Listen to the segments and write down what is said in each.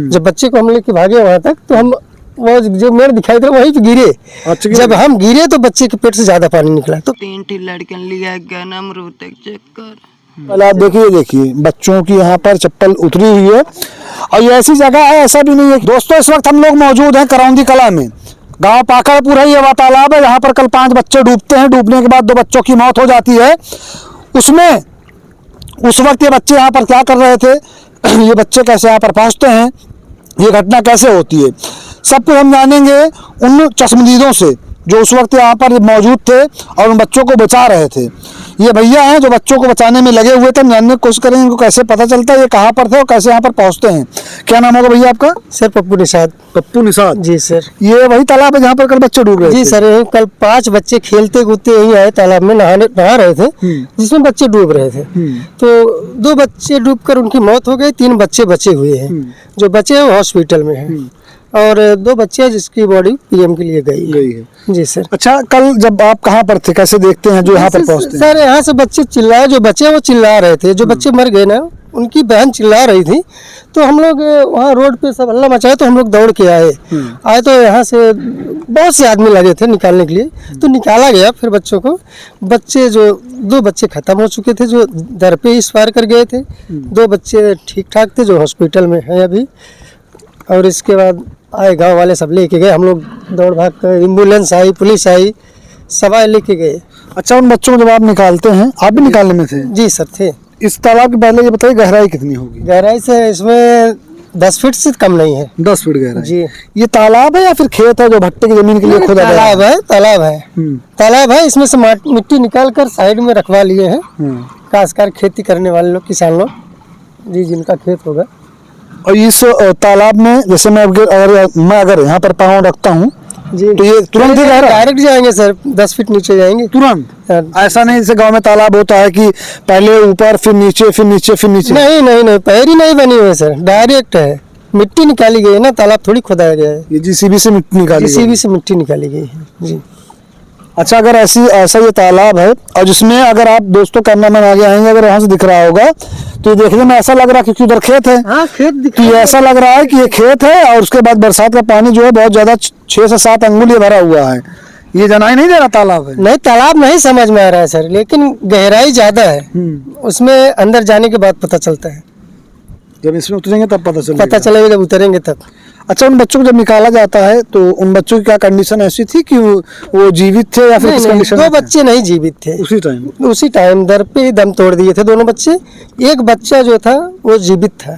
जब बच्चे को हम लेके भागे वहां तक तो हम वो जो मेरे दिखाई दे वहीं पे गिरे। अच्छा, जब हम गिरे तो बच्चे के पेट से ज्यादा पानी निकला। तो 3 लड़कियां लिया गया नाम रोहतक चक्कर। पहले आप देखिए बच्चों की यहाँ पर चप्पल उतरी हुई है और ये ऐसी जगह है, ऐसा भी नहीं है। दोस्तों इस वक्त हम लोग मौजूद हैं करौंदी कला में, गांव पाकड़पुर है। ये वह तालाब है यहाँ पर कल 5 बच्चे डूबते हैं, डूबने के बाद 2 बच्चों की मौत हो जाती है। उसमें उस वक्त ये बच्चे यहाँ पर क्या कर रहे थे, ये बच्चे कैसे यहाँ पर पहुँचते हैं, ये घटना कैसे होती है, सब कुछ हम जानेंगे उन चश्मदीदों से जो उस वक्त यहाँ पर मौजूद थे और उन बच्चों को बचा रहे थे। ये भैया हैं जो बच्चों को बचाने में लगे हुए थे। हम जानने की कोशिश करेंगे इनको कैसे पता चलता है, ये कहाँ पर थे और कैसे यहाँ पर पहुँचते हैं। क्या नाम होगा भैया आपका? सर पप्पू निषाद। पप्पू निषाद जी सर। ये वही तालाब है जहाँ पर कल बच्चे डूब रहे थे? जी सर, कल 5 बच्चे खेलते कूदते यही आए तालाब में नहा रहे थे, जिसमें बच्चे डूब रहे थे। तो 2 बच्चे डूबकर उनकी मौत हो गई, 3 बच्चे बचे हुए हैं। जो बचे हैं हॉस्पिटल में हैं और 2 बच्चे जिसकी बॉडी पीएम के लिए गई है। जी सर। अच्छा, कल जब आप कहाँ पर थे, कैसे देखते हैं जो यहाँ पर पहुँचते हैं? सर यहाँ से बच्चे चिल्लाए, जो बच्चे वो चिल्ला रहे थे, जो बच्चे मर गए ना उनकी बहन चिल्ला रही थी। तो हम लोग वहाँ रोड पे सब हल्ला मचाए तो हम लोग दौड़ के आए तो यहाँ से बहुत से आदमी लगे थे निकालने के लिए। तो निकाला गया फिर बच्चों को। बच्चे जो 2 बच्चे खत्म हो चुके थे जो दर पे इस पार कर गए थे, 2 बच्चे ठीक ठाक थे जो हॉस्पिटल में हैं अभी। और इसके बाद आए गांव वाले सब लेके गए, हम लोग दौड़ भाग कर, एम्बुलेंस आई, पुलिस आई, सब आए लेके गए। अच्छा, उन बच्चों को जब आप निकालते हैं, आप भी निकालने में थे? जी सर थे। इस तालाब के पहले ये बताइए गहराई कितनी होगी? गहराई से इसमें 10 फीट से कम नहीं है। 10 फीट गहराई? जी। ये तालाब है या फिर खेत है जो भट्टे की जमीन के लिए खोदा गया? तालाब है, तालाब है। इसमें से मिट्टी निकाल कर साइड में रखवा लिए हैं खासकर खेती करने वाले लोग, किसान लोग जी, जिनका खेत होगा। और इस तालाब में जैसे मैं अगर यहाँ पर पाँव रखता हूँ जी, तो ये तुरंत ही डायरेक्ट जाएंगे सर, 10 फीट नीचे जाएंगे तुरंत। ऐसा नहीं जैसे गांव में तालाब होता है कि पहले ऊपर फिर नीचे फिर नीचे फिर नीचे? नहीं, पैर ही नहीं बनी हुई है सर, डायरेक्ट है। मिट्टी निकाली गई है ना, तालाब थोड़ी खोदाया गया है। ये जेसीबी से मिट्टी निकाली? जेसीबी से मिट्टी निकाली गई है जी। अच्छा, अगर ऐसा ये तालाब है और जिसमें अगर आप दोस्तों कैमरामैन आगे आएंगे, अगर वहां से दिख रहा होगा तो ये देखने में ऐसा लग रहा है क्योंकि उधर खेत है। हाँ, खेत दिख तो ये ऐसा लग रहा है कि ये खेत है और उसके बाद बरसात का पानी जो है बहुत ज्यादा 6 से 7 अंगुल ये भरा हुआ है। ये जनाई नहीं दे रहा तालाब है? नहीं, तालाब नहीं समझ में आ रहा है सर, लेकिन गहराई ज्यादा है। उसमें अंदर जाने के बाद पता चलता है। जब इसमें उतरेंगे तब पता चलेगा जब उतरेंगे तब। अच्छा, उन बच्चों को जब निकाला जाता है तो उन बच्चों की क्या कंडीशन ऐसी थी कि वो जीवित थे या फिर किस कंडीशन में? 2 बच्चे नहीं जीवित थे उसी टाइम दर पे ही दम तोड़ दिए थे दोनों बच्चे। एक बच्चा जो था वो जीवित था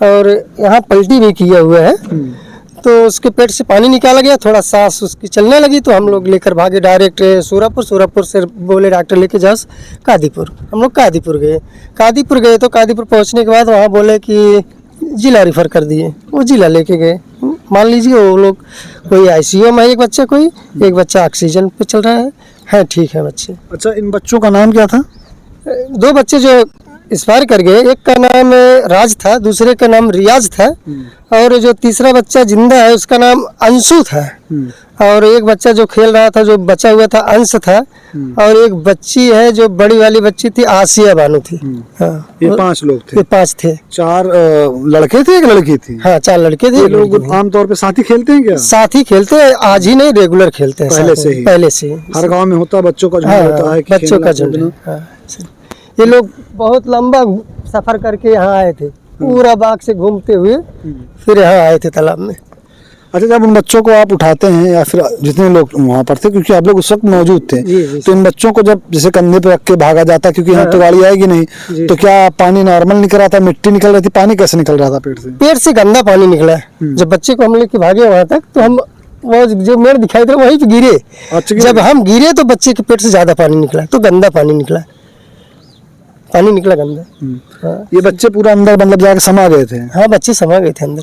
और यहाँ पलटी भी किया हुआ है। तो उसके पेट से पानी निकाला गया, थोड़ा सांस उसकी चलने लगी तो हम लोग लेकर भागे डायरेक्ट सूरापुर से बोले डॉक्टर लेके जाओ कादीपुर। हम लोग कादीपुर गए तो कादीपुर पहुँचने के बाद वहाँ बोले कि जिला रिफर कर दिए। वो जिला लेके गए। मान लीजिए वो लोग कोई आईसीयू में, एक बच्चा ऑक्सीजन पे चल रहा है ठीक है बच्चे। अच्छा, इन बच्चों का नाम क्या था? 2 बच्चे जो एक्सपायर कर गए, एक का नाम राज था, दूसरे का नाम रियाज था और जो तीसरा बच्चा जिंदा है उसका नाम अंशु था। और एक बच्चा जो खेल रहा था, जो बचा हुआ था, अंश था। और एक बच्ची है जो बड़ी वाली बच्ची थी, आसिया बानू थी। हाँ, ये 5 लोग थे? 5 थे। 4 लड़के थे, 1 लड़की थी? हाँ, 4 लड़के थे। ये लोग आमतौर पे साथ ही खेलते हैं क्या? साथ ही खेलते हैं, आज ही नहीं, रेगुलर खेलते हैं पहले से। हर गाँव में होता है बच्चों का झुंड होता है, बच्चों का झुंड। ये लोग बहुत लंबा सफर करके यहाँ आए थे, पूरा बाग से घूमते हुए फिर यहाँ आए थे तालाब में। अच्छा, जब उन बच्चों को आप उठाते हैं या फिर जितने लोग वहाँ पर थे, क्योंकि आप लोग उस वक्त मौजूद थे, तो इन बच्चों को जब जैसे कंधे पे रख के भागा जाता क्योंकि यहाँ तो गाड़ी आएगी नहीं, तो क्या पानी नॉर्मल निकल रहा था, मिट्टी निकल रही थी, पानी कैसे निकल रहा था पेट से? पेट से गंदा पानी निकला। जब बच्चे को हम लेके भागे वहां तक तो हम वो जो मेरे दिखाई दे वहीं पे गिरे। अच्छा, जब हम गिरे तो बच्चे के पेट से ज्यादा पानी निकला, तो गंदा पानी निकला गंदा। ये बच्चे पूरा अंदर मतलब जाके समा गए थे? हाँ, बच्चे समा गए थे अंदर।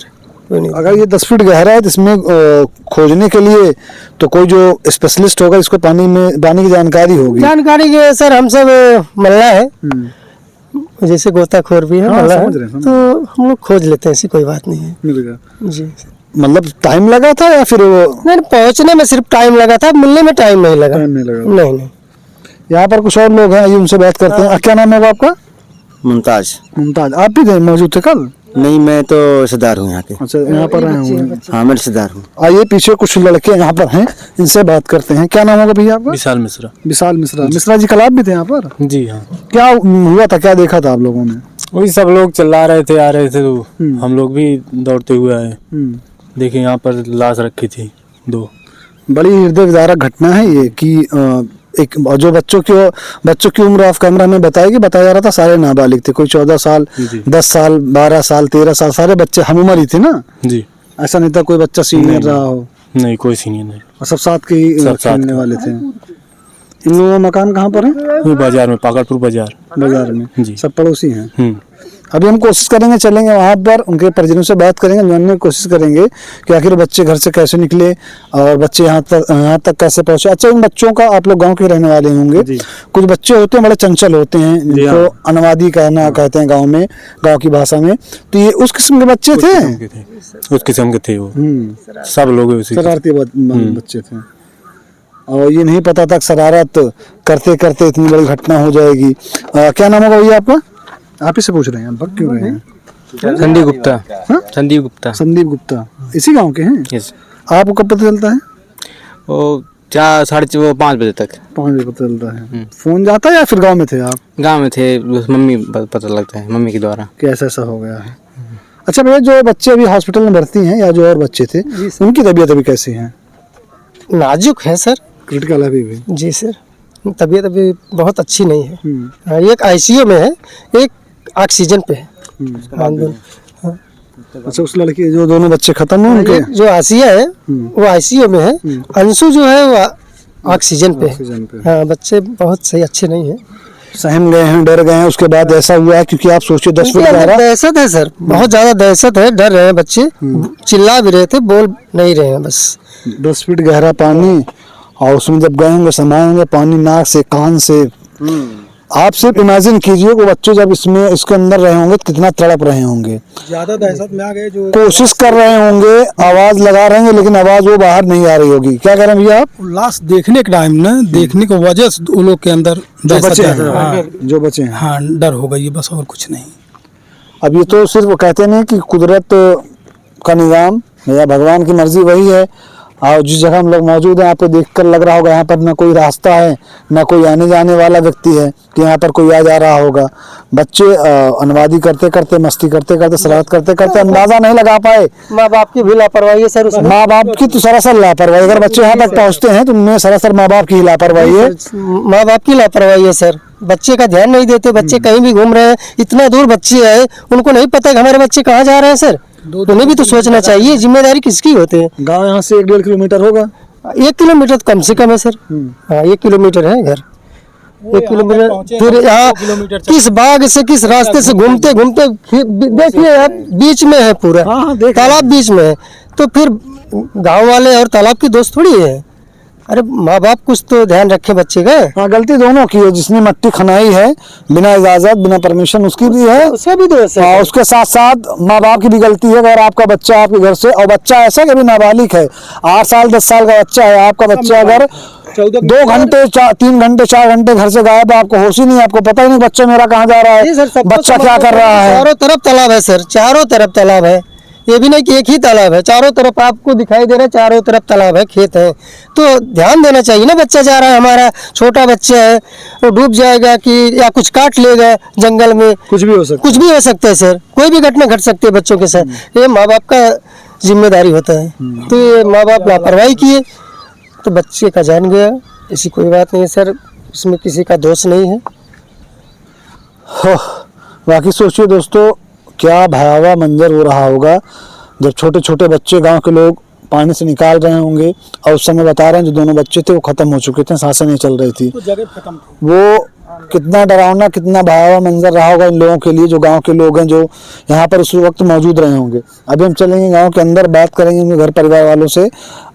अगर ये 10 फीट गहरा है तो इसमें खोजने के लिए तो कोई जो स्पेशलिस्ट होगा, इसको पानी की जानकारी के सर हम सब मल्ला है, जैसे गोताखोर भी है, मल्ला है, तो हम लोग खोज लेते हैं, ऐसी कोई बात नहीं है। मिलेगा जी। मतलब टाइम लगा था या फिर नहीं, पहुंचने में सिर्फ टाइम लगा था, मिलने में टाइम नहीं लगा। नहीं। यहाँ पर कुछ और लोग हैं, उनसे बात करते हैं। क्या नाम है आपका? मुमताज। आप भी थे, मौजूद थे कल? नहीं, मैं तो रिश्तेदार हूँ यहाँ के। अच्छा, यहाँ पर आए हुए हैं। हाँ, मैं रिश्तेदार हूँ। आइए, पीछे कुछ लड़के यहाँ पर हैं, इनसे बात करते हैं। क्या नाम होगा भैया आपका? विशाल मिश्रा। विशाल मिश्रा। मिश्रा जी, कल आप भी थे यहाँ पर? जी हाँ। क्या हुआ था, क्या देखा था आप लोगों ने? वही सब लोग चिल्ला रहे थे, आ रहे थे, तो हम लोग भी दौड़ते हुए आए। देखे यहाँ पर लाश रखी थी 2। बड़ी हृदय विदारक घटना है ये कि एक जो बच्चों की उम्र ऑफ कैमरा में बताया जा रहा था, सारे नाबालिग थे। कोई 14 साल, 10 साल, 12 साल, 13 साल, सारे बच्चे हम उम्र ही थे ना जी। ऐसा नहीं था कोई बच्चा सीनियर रहा हो? नहीं, कोई सीनियर नहीं। और सब साथ के ही खेलने वाले थे। इन लोगों का मकान कहाँ पर है? बाजार में, पाकड़पुर बाजार में जी। सब पड़ोसी हैं। अभी हम कोशिश करेंगे, चलेंगे वहाँ पर, उनके परिजनों से बात करेंगे, जानने की कोशिश करेंगे कि आखिर बच्चे घर से कैसे निकले और बच्चे यहाँ तक कैसे पहुँचे। अच्छा, इन बच्चों का, आप लोग गांव के रहने वाले होंगे, कुछ बच्चे होते हैं बड़े चंचल होते हैं, जिनको अनवादी कहते हैं गाँव की भाषा में। तो ये उस किस्म के बच्चे थे? उस किस्म के थे वो। सब लोग शरारती बच्चे थे और ये नहीं पता था शरारत करते करते इतनी बड़ी घटना हो जाएगी। क्या नाम होगा भैया आपका? आप ही से पूछ रहे हैं, भग क्यों रहे हैं? संदीप गुप्ता। संदीप गुप्ता। संदीप गुप्ता इसी गांव के हैं? यस। आपको कब पता चलता है? वो 4, 4:30, 5 बजे तक। 5 बजे पता चलता है। फोन जाता है या फिर गांव में थे आप? गांव में थे, बस मम्मी पता लगता है, मम्मी के द्वारा कि ऐसा हो गया है। अच्छा भैया, जो बच्चे अभी हॉस्पिटल में भर्ती हैं या जो और बच्चे थे, उनकी तबीयत अभी कैसी है? नाजुक है सर। क्रिटिकल अभी भी? जी सर, तबीयत अभी बहुत अच्छी नहीं है। एक आईसीयू में है, एक ऑक्सीजन पे है। अच्छा, उस लड़की जो दोनों बच्चे खत्म हुए उनके? जो आसिया है वो आईसीयू में है, अंशु जो है वो ऑक्सीजन पे है। हाँ, बच्चे बहुत सही अच्छे नहीं है। सहम गए हैं, डर गए हैं, उसके बाद ऐसा हुआ है? क्योंकि आप सोचिए 10 फीट गहरा। दहशत है सर, बहुत ज्यादा दहशत है, डर रहे हैं बच्चे, चिल्ला भी रहे थे, बोल नहीं रहे हैं बस। 10 फीट गहरा पानी और उसमें जब गए होंगे, समाए होंगे, पानी नाक से, कान से। आप सिर्फ इमेजिन कीजिए वो बच्चे जब इसके अंदर रहे होंगे कितना तड़प रहे होंगे। ज्यादा दहशत में आ गए, जो कोशिश कर रहे होंगे, आवाज लगा रहे हैं, लेकिन आवाज वो बाहर नहीं आ रही होगी। क्या कह रहे हैं भैया आप? लाश देखने के टाइम ना, देखने की वजह से वो लोग के अंदर जो बचे हैं, हाँ, डर हो गई, बस और कुछ नहीं। अब ये तो सिर्फ कहते नहीं कि कुदरत का निजाम या भगवान की मर्जी वही है। और जिस जगह हम लोग मौजूद हैं, आपको देखकर लग रहा होगा यहाँ पर ना कोई रास्ता है, ना कोई आने जाने वाला व्यक्ति है कि यहाँ पर कोई आ जा रहा होगा। बच्चे अनवादी करते करते, मस्ती करते करते, शरारत करते करते अंदाजा नहीं लगा पाए। माँ बाप की भी लापरवाही है सर उसमें। माँ बाप की तो सरासर लापरवाही। अगर बच्चे यहाँ तक पहुँचते हैं तो उनमें सरासर माँ बाप की लापरवाही है। माँ बाप की लापरवाही है सर, बच्चे का ध्यान नहीं देते। बच्चे कहीं भी घूम रहे हैं, इतना दूर बच्चे आए, उनको नहीं पता कि हमारे बच्चे कहाँ जा रहे हैं सर। उन्हें भी तो सोचना चाहिए, जिम्मेदारी किसकी होती है। गांव यहाँ से 1-1.5 किलोमीटर होगा? 1 किलोमीटर तो कम से कम है सर। हाँ, 1 किलोमीटर है घर, 1 किलोमीटर। फिर यहाँ किस बाग से, किस रास्ते से घूमते घूमते, देखिए आप बीच में है पूरा, तालाब बीच में है, तो फिर गाँव वाले और तालाब की दोस्त थोड़ी है। अरे माँ बाप कुछ तो ध्यान रखे बच्चे का। हाँ, गलती दोनों की है। जिसने मिट्टी खनाई है बिना इजाजत, बिना परमिशन, उसकी भी है, उसका भी दोस्त है। उसके साथ साथ माँ बाप की भी गलती है। अगर आपका बच्चा आपके घर से, और बच्चा ऐसा कि नाबालिग है, 8 साल 10 साल का बच्चा है, आपका बच्चा अगर 2 घंटे 3 घंटे 4 घंटे घर से गायब, आपको होश ही नहीं, आपको पता ही नहीं बच्चा मेरा कहाँ जा रहा है, बच्चा क्या कर रहा है। चारों तरफ तालाब है सर, चारों तरफ तालाब है। ये भी नहीं कि एक ही तालाब है, चारों तरफ आपको दिखाई दे रहा है, चारों तरफ तालाब है, खेत है। तो ध्यान देना चाहिए ना, बच्चा जा रहा है, हमारा छोटा बच्चा है, वो डूब जाएगा कि या कुछ काट लेगा जंगल में, कुछ भी हो सकता है। कुछ भी हो सकता है सर, कोई भी घटना घट सकती है बच्चों के साथ। ये माँ बाप का जिम्मेदारी होता है। तो ये माँ बाप लापरवाही किए तो बच्चे का जान गया, ऐसी कोई बात नहीं है सर, इसमें किसी का दोष नहीं है। बाकी सोचिए दोस्तों, क्या भयावह मंजर हो रहा होगा जब छोटे छोटे बच्चे गांव के लोग पानी से निकाल रहे होंगे। और उस समय बता रहे हैं जो दोनों बच्चे थे वो खत्म हो चुके थे, सांसें नहीं चल रही थी। वो कितना डरावना, कितना भयावह मंजर रहा होगा इन लोगों के लिए, जो गांव के लोग हैं, जो यहाँ पर उस वक्त मौजूद रहे होंगे। अभी हम चलेंगे गांव के अंदर, बात करेंगे उनके घर परिवार वालों से,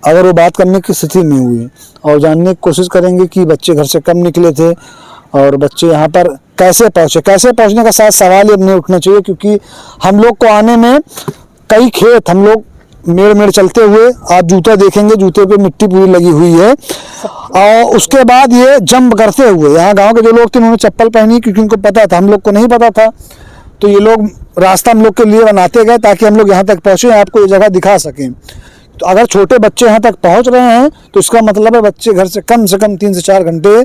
अगर वो बात करने की स्थिति में हुई, और जानने की कोशिश करेंगे कि बच्चे घर से कब निकले थे और बच्चे यहाँ पर कैसे पहुँचे। कैसे पहुँचने का शायद सवाल ही अब नहीं उठना चाहिए, क्योंकि हम लोग को आने में कई खेत, हम लोग मेड़ चलते हुए, आप जूता देखेंगे, जूते पे मिट्टी पूरी लगी हुई है। और उसके बाद ये जंप करते हुए, यहाँ गांव के जो लोग थे उन्होंने चप्पल पहनी, क्योंकि उनको पता था, हम लोग को नहीं पता था। तो ये लोग रास्ता हम लोग के लिए बनाते गए ताकि हम लोग यहाँ तक पहुँचे, आपको ये जगह दिखा सकें। तो अगर छोटे बच्चे यहाँ तक पहुँच रहे हैं तो इसका मतलब है बच्चे घर से कम 3 से 4 घंटे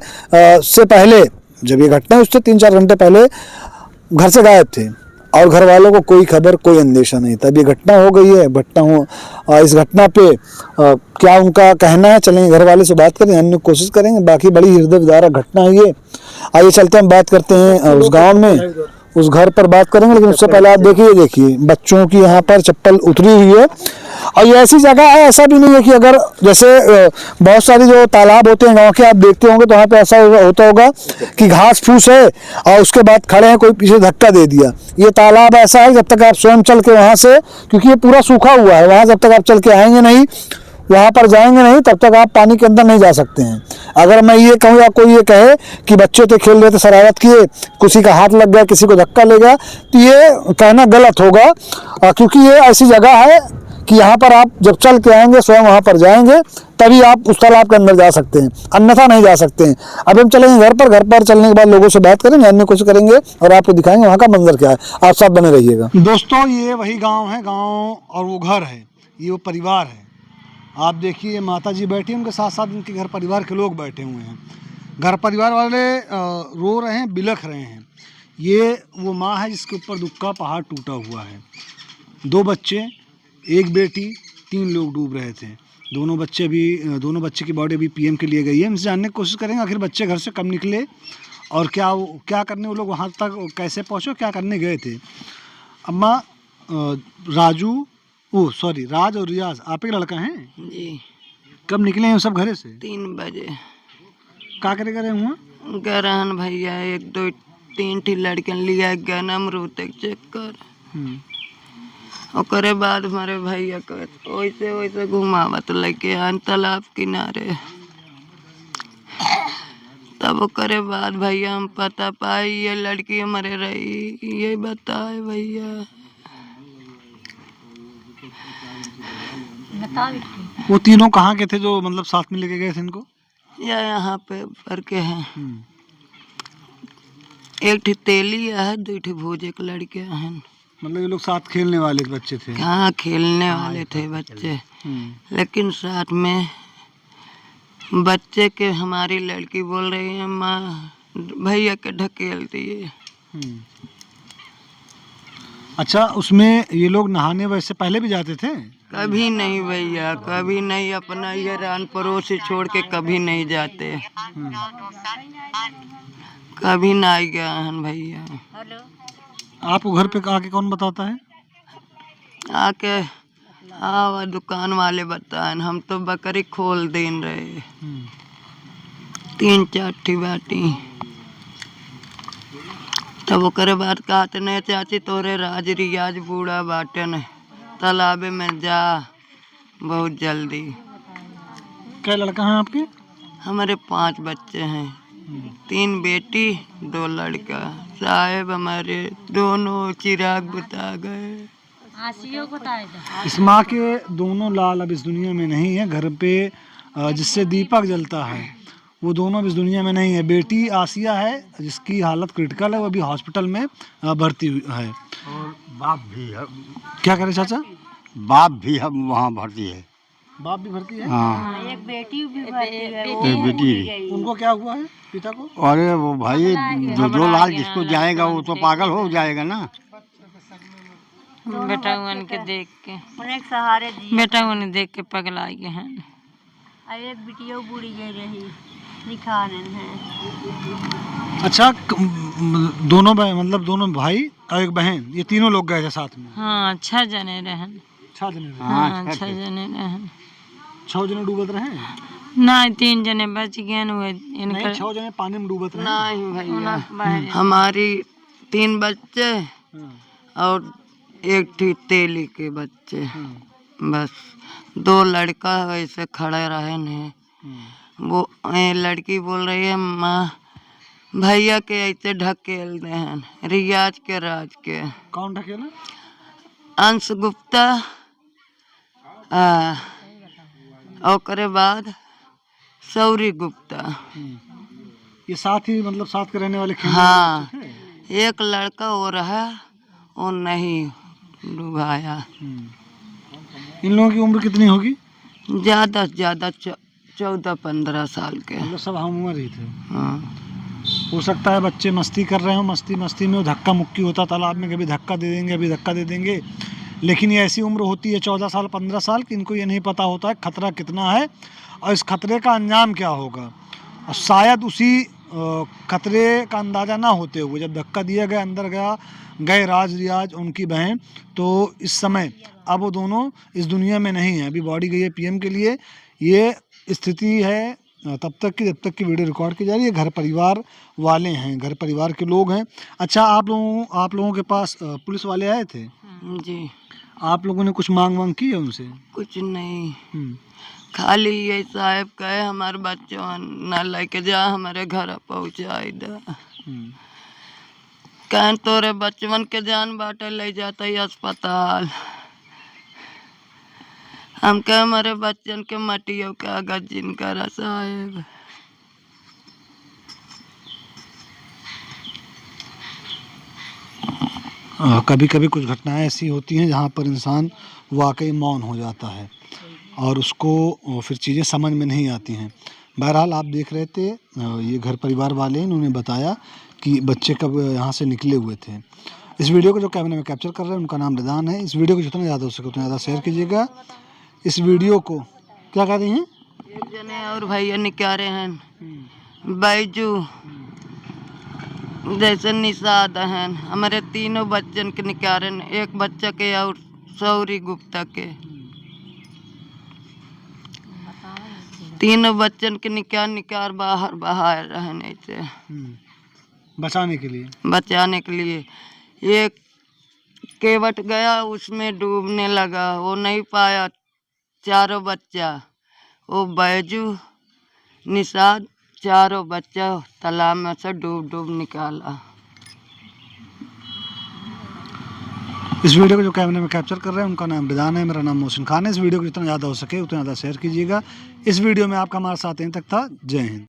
से पहले, जब ये घटना है उससे 3-4 घंटे पहले घर से गायब थे और घर वालों को कोई खबर, कोई अंदेशा नहीं था। अब ये घटना हो गई है, इस घटना पे क्या उनका कहना है, चलेंगे घर वाले से बात करेंगे, अन्य कोशिश करेंगे। बाकी बड़ी हृदय विदारक घटना है ये। आइए चलते हैं, बात करते हैं उस गांव में, उस घर पर बात करेंगे। लेकिन उससे पहले आप देखिए बच्चों की यहाँ पर चप्पल उतरी हुई है। और ये ऐसी जगह है, ऐसा भी नहीं है कि अगर जैसे बहुत सारी जो तालाब होते हैं गांव के, आप देखते होंगे तो वहाँ पे ऐसा होता होगा कि घास फूस है और उसके बाद खड़े हैं, कोई पीछे धक्का दे दिया। ये तालाब ऐसा है, जब तक आप स्वयं चल के वहाँ से, क्योंकि ये पूरा सूखा हुआ है, वहाँ जब तक आप चल के आएंगे नहीं, वहाँ पर जाएंगे नहीं, तब तक आप पानी के अंदर नहीं जा सकते हैं। अगर मैं ये कहूँ या कोई ये कहे कि बच्चे तो खेल रहे थे, शरारत किए, किसी का हाथ लग गया, किसी को धक्का ले गया, तो ये कहना गलत होगा, क्योंकि ये ऐसी जगह है कि यहाँ पर आप जब चल के आएंगे, स्वयं वहाँ पर जाएंगे, तभी आप उस तालाब के अंदर जा सकते हैं, अन्यथा नहीं जा सकते हैं। अब हम चलेंगे घर पर चलने के बाद लोगों से बात करेंगे, अन्य कुछ करेंगे और आपको दिखाएंगे वहाँ का मंजर क्या है। आप साथ बने रहिएगा। दोस्तों, ये वही गाँव है, गाँव और वो घर है, ये वो परिवार है। आप देखिए माता जी बैठी, उनके साथ साथ उनके घर परिवार के लोग बैठे हुए हैं। घर परिवार वाले रो रहे हैं, बिलख रहे हैं। ये वो माँ है जिसके ऊपर दुख का पहाड़ टूटा हुआ है। 2 बच्चे, 1 बेटी, 3 लोग डूब रहे थे। दोनों बच्चे की बॉडी अभी पीएम के लिए गई है। हमसे जानने की कोशिश करेंगे आखिर बच्चे घर से कब निकले और क्या करने वो लोग वहाँ तक कैसे पहुँचे, क्या करने गए थे। अम्मा, राज और रियाज आप एक लड़का हैं जी। कब निकले हैं सब घरे से? 3 बजे। का करे गए हुआ गरहन भैया 1 2 3 ठी लड़कन लिया गया अमरूद चक्कर। ओकरे बाद हमारे भैया को वैसे घुमावत लेके आन तालाब किनारे। तब ओकरे बाद भैया हम पता पाई ये लड़की हमारे रही, ये बताए भैया। वो तीनों कहाँ के थे जो मतलब साथ में लेके गए थे इनको? या यहाँ पे पर के हैं। 1 ठी तेली है, 2 ठी भोजे के लड़के हैं। मतलब ये लोग साथ खेलने वाले बच्चे थे? हाँ, खेलने वाले थे बच्चे, लेकिन साथ में बच्चे के हमारी लड़की बोल रही है माँ भैया के ढकेल दिए। अच्छा, उसमें ये लोग नहाने वैसे पहले भी जाते थे? कभी नहीं भैया, कभी नहीं। अपना ये रान पड़ोसी छोड़ के कभी नहीं जाते, कभी ना गया हन भैया। आपको घर पे आके कौन बताता है? आके हाँ दुकान वाले बताएं। हम तो बकरी खोल देन रहे, 3-4 ठी बाटी। तब ओकरे बाद कहते नहीं चाची तोरे राज रियाज बूढ़ा बाटन तालाबे में जा बहुत जल्दी। क्या लड़का है आपके? हमारे 5 बच्चे हैं, 3 बेटी 2 लड़का। साहेब हमारे दोनों चिराग बुता गए। इस माँ के दोनों लाल अब इस दुनिया में नहीं है। घर पे जिससे दीपक जलता है वो दोनों अब इस दुनिया में नहीं है। बेटी आसिया है जिसकी हालत क्रिटिकल है, वो अभी हॉस्पिटल में भर्ती है। और बाप भी है। क्या करे चाचा? बाप भी है वहाँ भर्ती है। बाप भी भर्ती है? हाँ, एक बेटी भी भर्ती है। एक बेटी भी। उनको क्या हुआ है पिता को? अरे वो भाई जो लाल जिसको जाएगा वो तो पागल हो जाएगा ना। बेटा उनके देख के उन्हें सहारे दिए, बेटा उन्हें देख के पगला गए हैं। एक बिटिया बूढ़ी गई रही निखाने है। अच्छा, दोनों भाई और एक बहन, ये तीनों लोग गए थे साथ में? हाँ, 6 जने रहन। 6 जने रहे? हाँ, 6 जने रहन। 6 जने डूबत रहे? नहीं, 3 जने बच गए हुए। नहीं, 6 जने पानी में डूबत रहे? नहीं भैया, हमारी 3 बच्चे और 1 ठी तेली के बच्चे, बस 2 लड़का वैसे खड़े रहे हैं। वो लड़की बोल रही है माँ भैया के ऐसे ढकेल दे हैं, रियाज के राज के। कौन ढकेला? अंश गुप्ता और बाद सौरी गुप्ता। ये साथ ही मतलब साथ के रहने वाले? हाँ, एक लड़का और है वो नहीं डुबाया। इन लोगों की उम्र कितनी होगी? ज़्यादा से ज़्यादा 14-15 साल के। मतलब सब हम उम्र ही थे। हाँ। हो सकता है बच्चे मस्ती कर रहे हो, मस्ती में वो धक्का मुक्की होता तालाब में, कभी धक्का दे देंगे, अभी धक्का दे देंगे। लेकिन ये ऐसी उम्र होती है 14 साल 15 साल कि इनको ये नहीं पता होता है खतरा कितना है और इस खतरे का अंजाम क्या होगा। और शायद उसी खतरे का अंदाज़ा ना होते हुए जब धक्का दिया गया, अंदर गए राज रियाज उनकी बहन, तो इस समय अब वो दोनों इस दुनिया में नहीं है। अभी बॉडी गई है पीएम के लिए। ये स्थिति है जब तक की वीडियो रिकॉर्ड की जा रही है। घर परिवार वाले हैं, घर परिवार के लोग हैं। अच्छा, आप लोगों के पास पुलिस वाले आए थे? जी। आप लोगों ने कुछ मांग की है उनसे? कुछ नहीं, खाली ये साहब कहे हमारे बच्चों न लेके जा, हमारे घर पहुँचाई दे। कहें तोरे बचवन के जान बाटे ले जाता है अस्पताल। हम कहे हमारे बच्चन के मटियों के आगा जिनका साहेब। कभी कभी कुछ घटनाएं ऐसी होती हैं जहां पर इंसान वाकई मौन हो जाता है और उसको फिर चीज़ें समझ में नहीं आती हैं। बहरहाल आप देख रहे थे, ये घर परिवार वाले इन्होंने बताया कि बच्चे कब यहाँ से निकले हुए थे। इस वीडियो को जो कैमरे में कैप्चर कर रहे हैं उनका नाम रिदान है। इस वीडियो को जितना ज़्यादा हो सके उतना ज़्यादा शेयर कीजिएगा। इस वीडियो को क्या कह रही हैं? एक जने और भैया निकारे हैं, बैजू जैसे निषाद हैं। हमारे तीनों बच्चन के निकारे, एक बच्चा के और सौरी गुप्ता के। तीनों बच्चन के निकार बाहर रहने से बचाने के लिए। एक केवट गया, उसमें डूबने लगा, वो नहीं पाया। चारों बच्चा, वो बैजू निषाद, चारों बच्चा तालाब में से डूब निकाला। इस वीडियो को जो कैमरे में कैप्चर कर रहे हैं उनका नाम रिदान है। मेरा नाम मोहसिन खान है। इस वीडियो को जितना ज़्यादा हो सके उतना ज़्यादा शेयर कीजिएगा। इस वीडियो में आपका हमारा साथ यहीं तक था। जय हिंद।